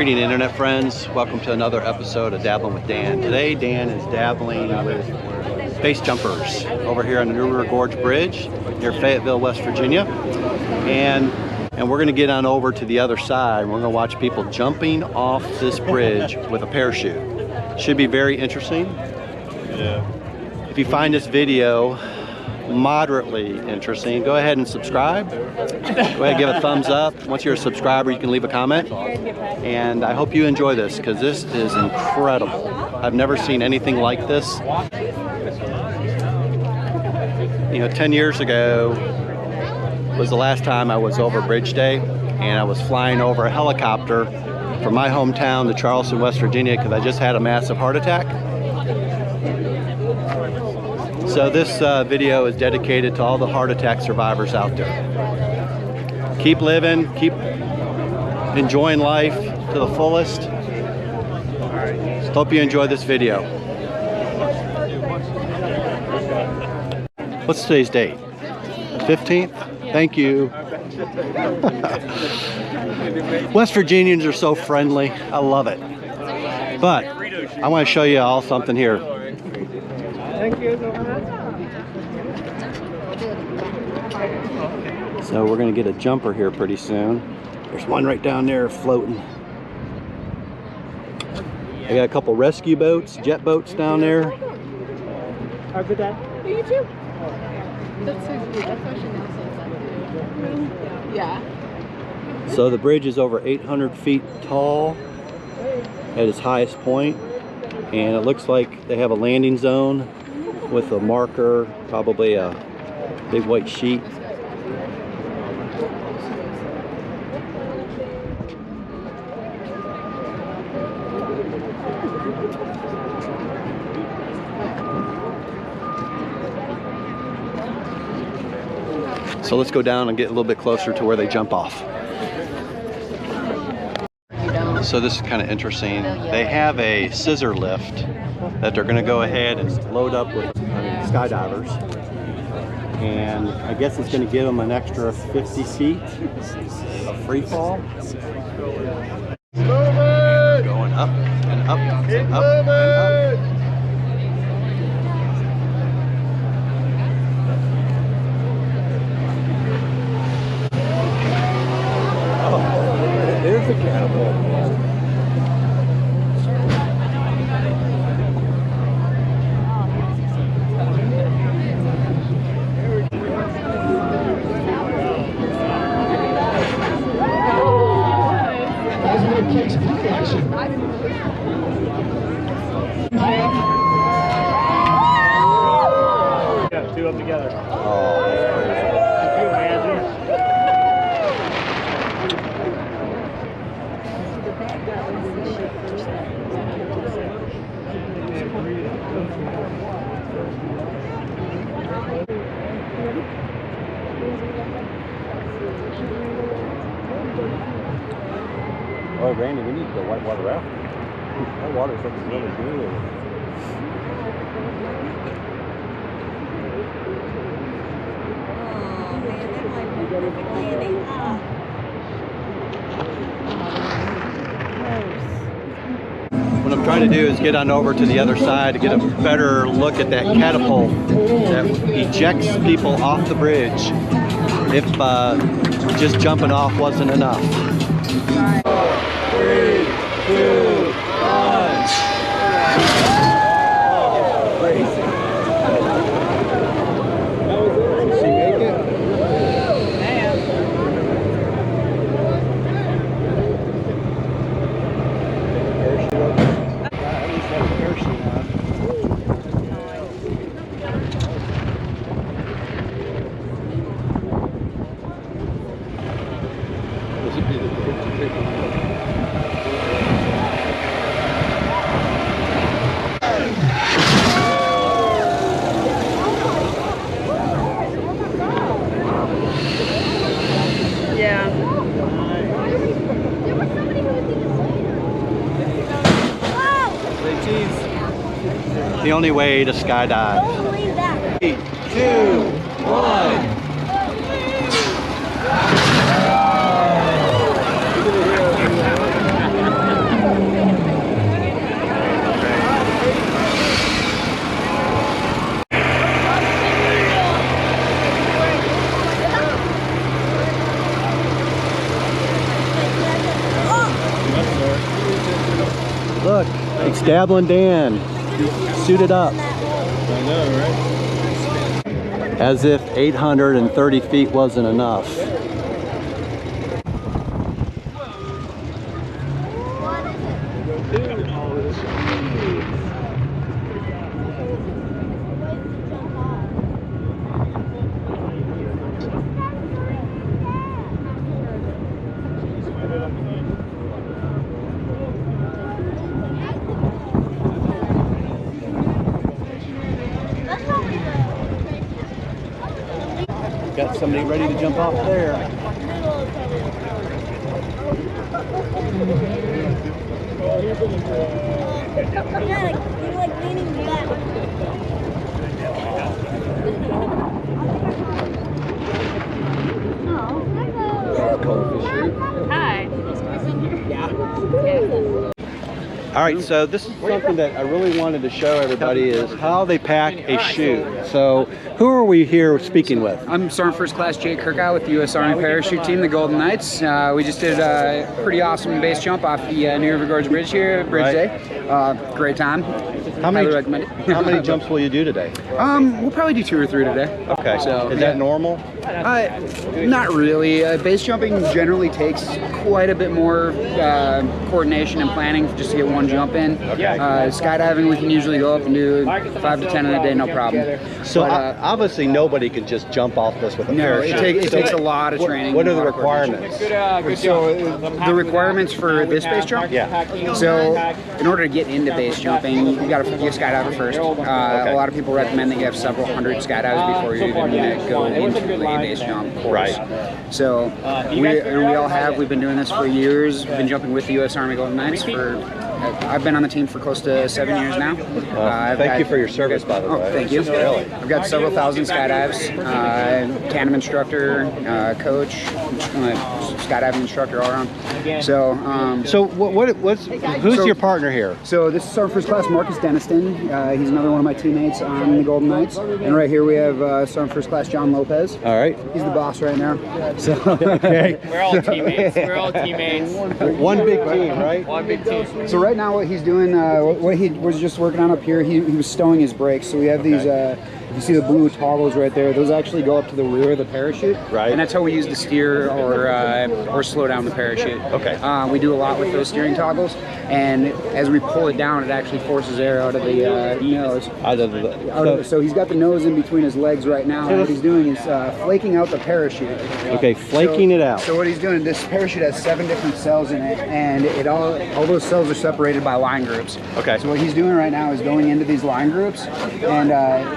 Greeting internet friends, welcome to another episode of Dabbling with Dan. Today Dan is dabbling with base jumpers over here on the New River Gorge Bridge near Fayetteville, West Virginia. And we're going to get on over to the other side. We're going to watch people jumping off this bridge with a parachute. Should be very interesting. Yeah. If you find this video moderately interesting, go ahead and subscribe. Go ahead and give a thumbs up. Once you're a subscriber, you can leave a comment. And I hope you enjoy this because this is incredible. I've never seen anything like this. You know, 10 years ago was the last time I was over Bridge Day, and I was flying over a helicopter from my hometown to Charleston, West Virginia, because I just had a massive heart attack. So this video is dedicated to all the heart attack survivors out there. Keep living, keep enjoying life to the fullest. Hope you enjoy this video. What's today's date? 15th? Thank you. West Virginians are so friendly. I love it. But I want to show you all something here. Thank you so much. So we're going to get a jumper here pretty soon. There's one right down there floating. I got a couple rescue boats, jet boats down there. Have a good day. You too. That's so cute. That's why Chanel says that. Yeah. So the bridge is over 800 feet tall at its highest point, and it looks like they have a landing zone with a marker, probably a big white sheet. So let's go down and get a little bit closer to where they jump off. So this is kind of interesting. They have a scissor lift that they're going to go ahead and load up with skydivers. And I guess it's going to give them an extra 50 feet of free fall. Going up and up and up and up. There's the catapult. Yeah, two up together. Oh, that's crazy. Can you imagine? Oh, Randy, we need to go whitewater raft. That water's looking really good. What I'm trying to do is get on over to the other side to get a better look at that catapult that ejects people off the bridge if just jumping off wasn't enough. 3, 2, 1. Crazy. Did she make it? At least have a parachute on. This would be the picture. The only way to skydive. 3, 2, 1. It's Dabbling Dan, suited up. I know, right? As if 830 feet wasn't enough. Got somebody ready to jump off there. You're like leaning back. Hi. All right, so this is something that I really wanted to show everybody is how they pack a chute. So who are we here speaking with? I'm Sergeant First Class Jay Kirkow with the U.S. Army Parachute Team, the Golden Knights. We just did a pretty awesome base jump off the New River Gorge Bridge here, Bridge Day. Great time. Highly recommend it. How many jumps will you do today? We'll probably do 2 or 3 today. Okay, So is that normal? Not really. Base jumping generally takes quite a bit more coordination and planning just to get one jump in. Okay. Skydiving, we can usually go up and do 5 to 10 in a day, no problem. So But, obviously nobody can just jump off this with a no, parachute. it takes a lot of training. What are the a lot of requirements? So the requirements for this base jump? Yeah. So in order to get into base jumping, you got to be a skydiver first. A lot of people recommend that you have several hundred skydives before you even go into the base jump course. Right. So we've been doing this for years. We've been jumping with the U.S. Army Golden Knights I've been on the team for close to 7 years now. Thank you for your service, by the way. Thank you. Really. I've got several thousand skydives, tandem instructor, coach, skydiving instructor all around. So, who's your partner here? So this is our first class, Marcus Deniston. He's another one of my teammates on the Golden Knights. And right here we have Sergeant First Class John Lopez. All right. He's the boss right now. So Okay. We're all teammates. We're all teammates. One big team, right? One big team. So right now what he's doing, what he was just working on up here, he was stowing his brakes. So we have these, if you see the blue toggles right there, those actually go up to the rear of the parachute. Right. And that's how we use to steer or slow down the parachute. Okay. We do a lot with those steering toggles. And as we pull it down, it actually forces air out of the nose. So he's got the nose in between his legs right now. And what he's doing is flaking out the parachute. Okay, flaking it out. So what he's doing, this parachute has 7 different cells in it, and all those cells are separated by line groups. Okay. So what he's doing right now is going into these line groups and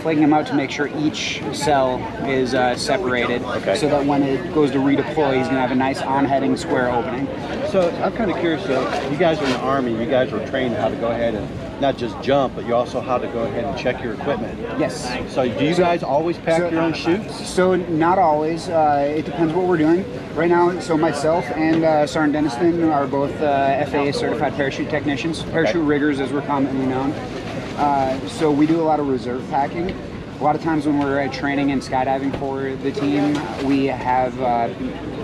flaking them out to make sure each cell is separated. Okay. So that when it goes to redeploy, he's gonna have a nice on-heading square opening. So I'm kind of curious, you guys are in the Army, you guys were trained how to go ahead and not just jump, but you also how to go ahead and check your equipment. Yes. So do you guys always pack your own chutes? So not always. It depends what we're doing. Right now, so myself and Sergeant Deniston are both FAA certified parachute technicians, parachute riggers as we're commonly known. So we do a lot of reserve packing. A lot of times when we're training and skydiving for the team, we have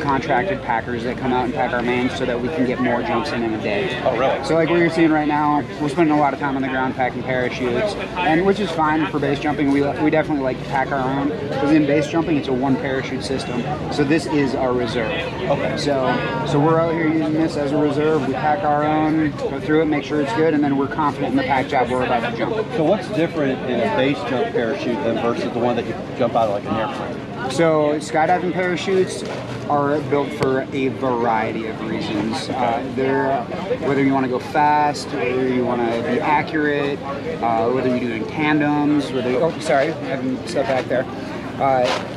contracted packers that come out and pack our mains so that we can get more jumps in a day. Oh, really? So like what you're seeing right now, we're spending a lot of time on the ground packing parachutes, and which is fine for base jumping. We definitely like to pack our own, because in base jumping, it's a 1 parachute system. So this is our reserve. Okay. So we're out here using this as a reserve. We pack our own, go through it, make sure it's good, and then we're confident in the pack job we're about to jump. So what's different in a base jump parachute than versus the one that you jump out of like an airplane? So skydiving parachutes are built for a variety of reasons. Whether you want to go fast, whether you want to be accurate, whether you're doing tandems, I haven't stepped back there.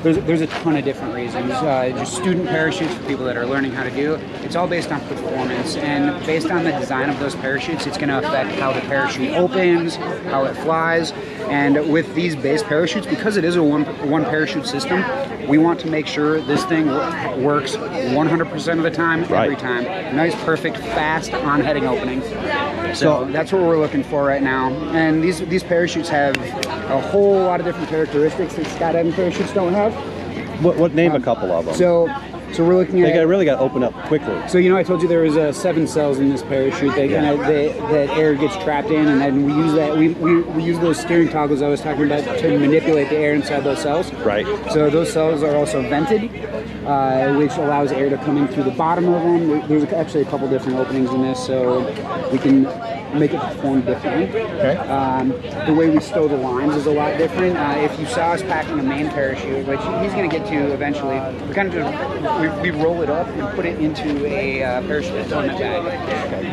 There's a ton of different reasons. Just student parachutes for people that are learning how to do. It's all based on performance, and based on the design of those parachutes, it's going to affect how the parachute opens, how it flies. And with these base parachutes, because it is a one parachute system, we want to make sure this thing works 100% of the time, every time. Nice, perfect, fast on-heading opening. So that's what we're looking for right now. And these parachutes have a whole lot of different characteristics that skydiving parachutes don't have. What name a couple of them? So we're looking at. Really got to open up quickly. So I told you there was 7 cells in this parachute. That air gets trapped in, and then we use that. We use those steering toggles I was talking about to manipulate the air inside those cells. Right. So those cells are also vented, which allows air to come in through the bottom of them. There's actually a couple different openings in this, so we can make it perform differently. Okay. The way we stow the lines is a lot different. If you saw us packing a main parachute, which he's going to get to eventually, we kind of just we roll it up and put it into a parachute deployment bag.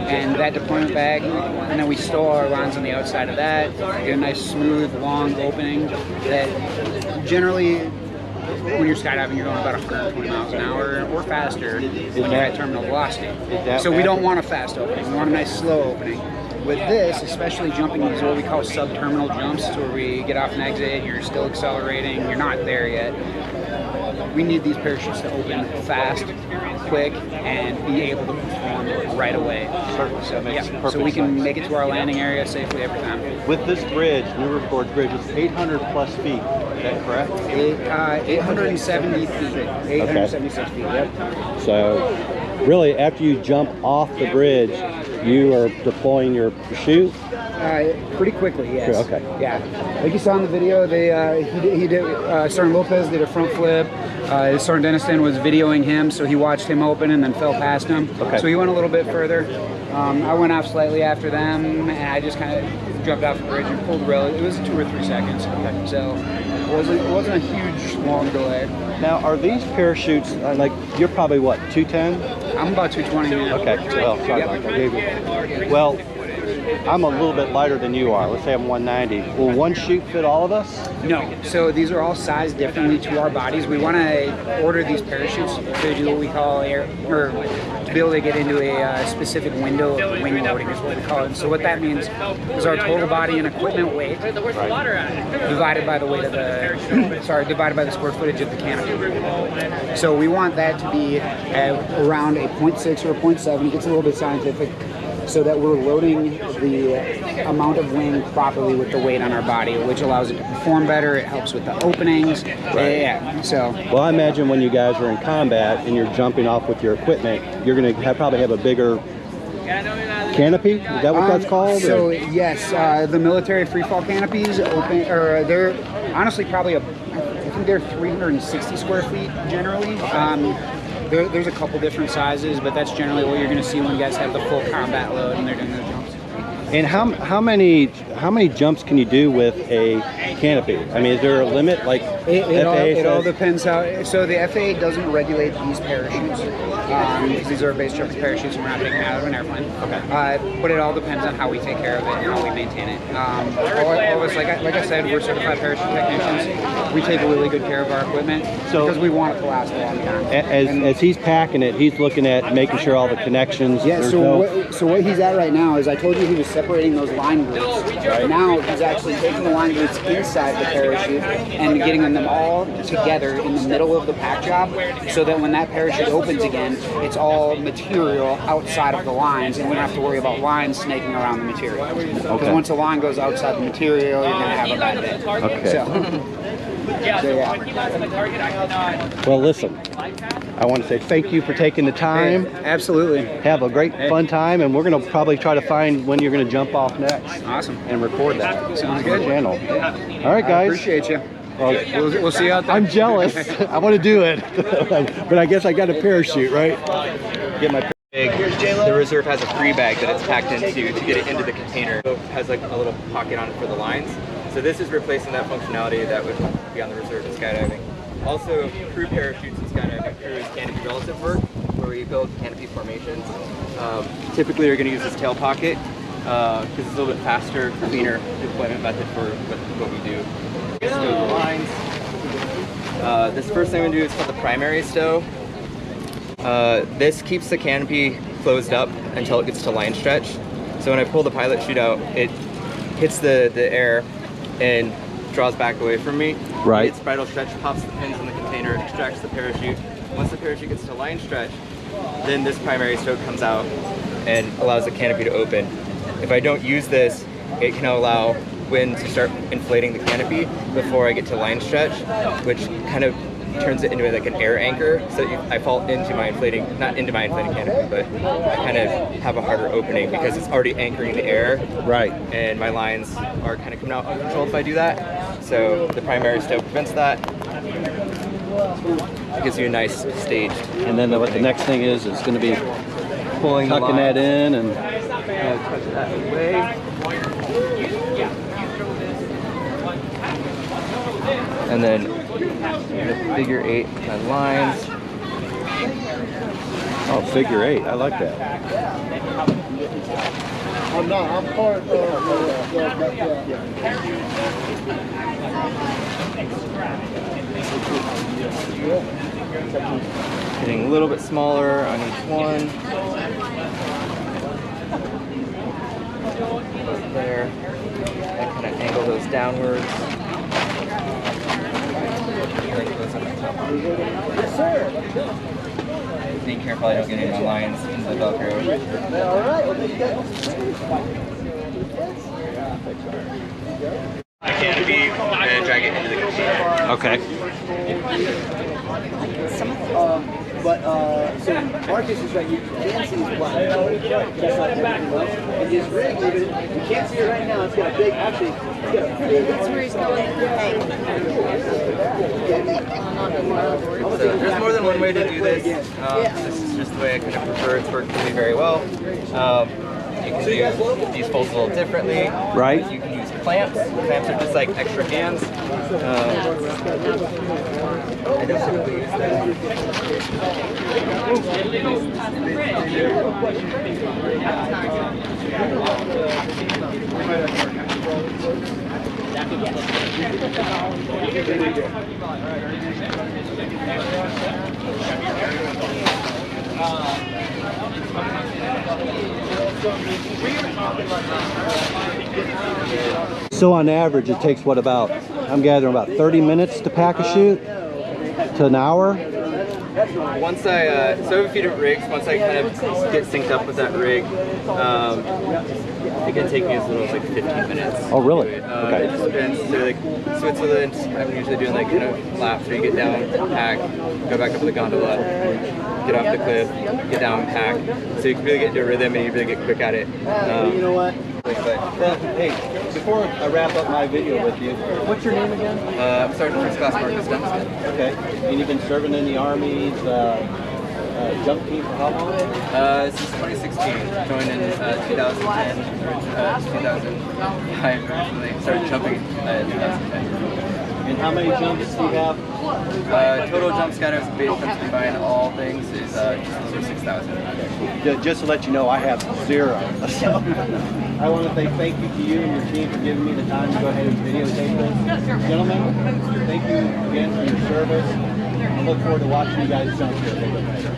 And that deployment bag, and then we stow our lines on the outside of that. Get a nice smooth, long opening that generally, when you're skydiving, you're going about 120 miles an hour or faster when you're at terminal velocity. So we don't want a fast opening. We want a nice slow opening. With this, especially jumping these what we call sub-terminal jumps, where we get off an exit, you're still accelerating, you're not there yet. We need these parachutes to open fast, quick, and be able to perform right away. So we can make it to our landing area safely every time. With this bridge, New Gorge Bridge, it's 800 plus feet. Is that correct? 870 feet. 876 feet. Yep. So, really, after you jump off the bridge, you are deploying your chute? Pretty quickly, yes. Okay. Yeah. Like you saw in the video, he did Sergeant Lopez did a front flip. Sergeant Deniston was videoing him, so he watched him open and then fell past him. Okay. So he went a little bit further. I went off slightly after them, and I just kind of jumped off the bridge and pulled the rail. It was 2 or 3 seconds. Okay. So it wasn't a huge, long delay. Now, are these parachutes, like, you're probably what, 210? I'm about 220 now. Okay, well, sorry about that. Well, I'm a little bit lighter than you are. Let's say I'm 190. Will one chute fit all of us? No. So these are all sized differently to our bodies. We want to order these parachutes to do what we call to be able to get into a specific window of wing loading is what we call it. And so what that means is our total body and equipment weight divided by the weight of divided by the square footage of the canopy. So we want that to be around a 0.6 or a 0.7. It gets a little bit scientific, so that we're loading the amount of wing properly with the weight on our body, which allows it to perform better. It helps with the openings. Right. Yeah. So. Well, I imagine when you guys are in combat and you're jumping off with your equipment, you're going to probably have a bigger canopy. Is that what that's called? So yes, the military freefall canopies they're honestly probably I think they're 360 square feet generally. There's a couple different sizes, but that's generally what you're going to see when guys have the full combat load and they're doing their jumps. And how many jumps can you do with a canopy? I mean, is there a limit? Like It all depends how. So the FAA doesn't regulate these parachutes because these are base jump parachutes and we're not taking them out of an airplane. Okay. But it all depends on how we take care of it and how we maintain it. All of us, like I said, we're certified parachute technicians. We take really good care of our equipment because we want it to last a long time. As he's packing it, he's looking at making sure all the connections. Yeah. So what he's at right now is I told you he was separating those line groups. Right now he's actually taking the line groups inside the parachute and getting them all together in the middle of the pack job, so that when that parachute opens again, it's all material outside of the lines, and we don't have to worry about lines snaking around the material. Because once a line goes outside the material, you're going to have a bad day. Okay. So yeah. Well, listen, I want to say thank you for taking the time. Hey, absolutely. Have a great fun time, and we're going to probably try to find when you're going to jump off next. Awesome. And record that. Sounds good. Channel. All right, guys. I appreciate you. Well, We'll see you out there. I'm jealous. I want to do it, but I guess I got a parachute, right? Get my. The reserve has a free bag that it's packed into to get it into the container. It has like a little pocket on it for the lines. So this is replacing that functionality that would be on the reserve in skydiving. Also, crew parachutes in skydiving. Crew is canopy relative work, where we build canopy formations. Typically, you're going to use this tail pocket because it's a little bit faster, cleaner deployment method for what we do. Stow the lines. This first thing I'm going to do is called the primary stow. This keeps the canopy closed up until it gets to line stretch. So when I pull the pilot chute out, it hits the air and draws back away from me. Right. It's bridle stretch, pops the pins in the container, extracts the parachute. Once the parachute gets to line stretch, then this primary stow comes out and allows the canopy to open. If I don't use this, it can allow wind to start inflating the canopy before I get to line stretch, which kind of turns it into like an air anchor, so I fall into my inflating, not into my inflating canopy, but I kind of have a harder opening because it's already anchoring the air. Right. And my lines are kind of coming out uncontrolled if I do that. So the primary stow prevents that. It gives you a nice stage. And then what the next thing is going to be Pulling the tucking that in and tuck that away. And then the figure 8 my lines. oh, figure 8. I like that. I'm not. I'm part of Getting a little bit smaller on each one. There. I kind of angle those downwards. Yes, sir. Being careful I don't get any of my lines into the Velcro. All right. Well, you got I can't be and drag it into the container. Okay. So Marcus is right. You can see his black, just like everything else. And his rig, even you can't see it right now. It's got a big, actually, it's got a big. That's where he's going. So there's more than one way to do this. This is just the way I kind of prefer. It's worked for me very well. You can do these folds a little differently. Right. You can use clamps. Clamps are just like extra hands. I don't typically use them. So on average, it takes what about, I'm gathering about 30 minutes to pack a chute to an hour? Once I, so I have a few different rigs. Once I kind of get synced up with that rig, it can take me as little as like 15 minutes. Oh, really? Okay. It just depends. So like Switzerland, I'm usually doing like kind of laps where you get down, pack, go back up to the gondola, get off the cliff, get down and pack. So you can really get into a rhythm and you really get quick at it. You know what? Hey, before I wrap up my video with you, what's your name again? I'm Sergeant First Class Marcus Dunstan. Okay. And you've been serving in the Army's jump team for how long? Since 2016, joined in 2010, 2005 actually, started jumping in 2010. And how many jumps do you have? Total jump skydiving base jumps combined, all things, is just over 6,000. Just to let you know, I have 0. So I want to say thank you to you and your team for giving me the time to go ahead and videotape this. Gentlemen, thank you again for your service. I look forward to watching you guys jump here a little bit later.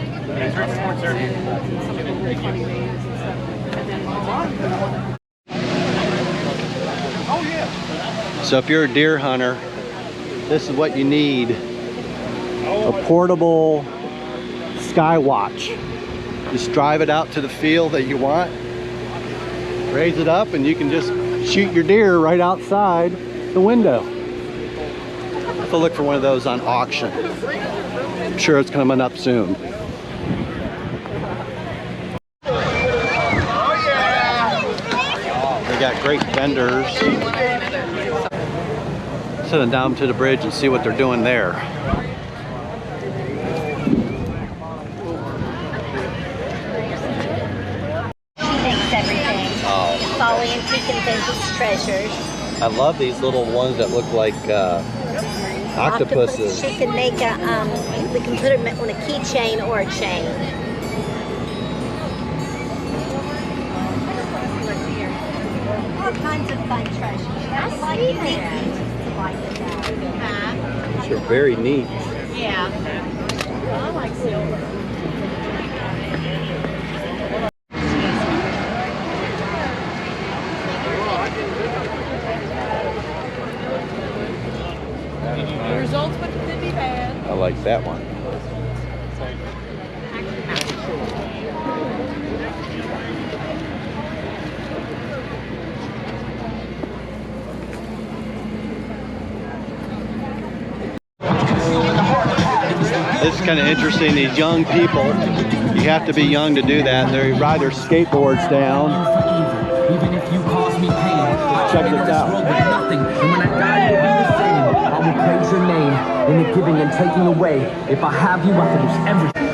So if you're a deer hunter, this is what you need. A portable sky watch. Just drive it out to the field that you want, raise it up, and you can just shoot your deer right outside the window. Have to look for one of those on auction. I'm sure it's coming up soon. They got great vendors. Send them down to the bridge and see what they're doing there. Everything. Oh. It's all antique and vintage treasures. I love these little ones that look like octopuses. She can make a, we can put them on a keychain or a chain. All kinds of fun treasures. I like that. These are very neat. Yeah. I like silver. The results could be bad. I like that one. this is kind of interesting. These young people, you have to be young to do that. They ride their skateboards down. Even if you cause me pain, Check this out. nothing. And when I die, you'll be the same. I will praise your name in the giving and taking away. If I have you, I can lose everything.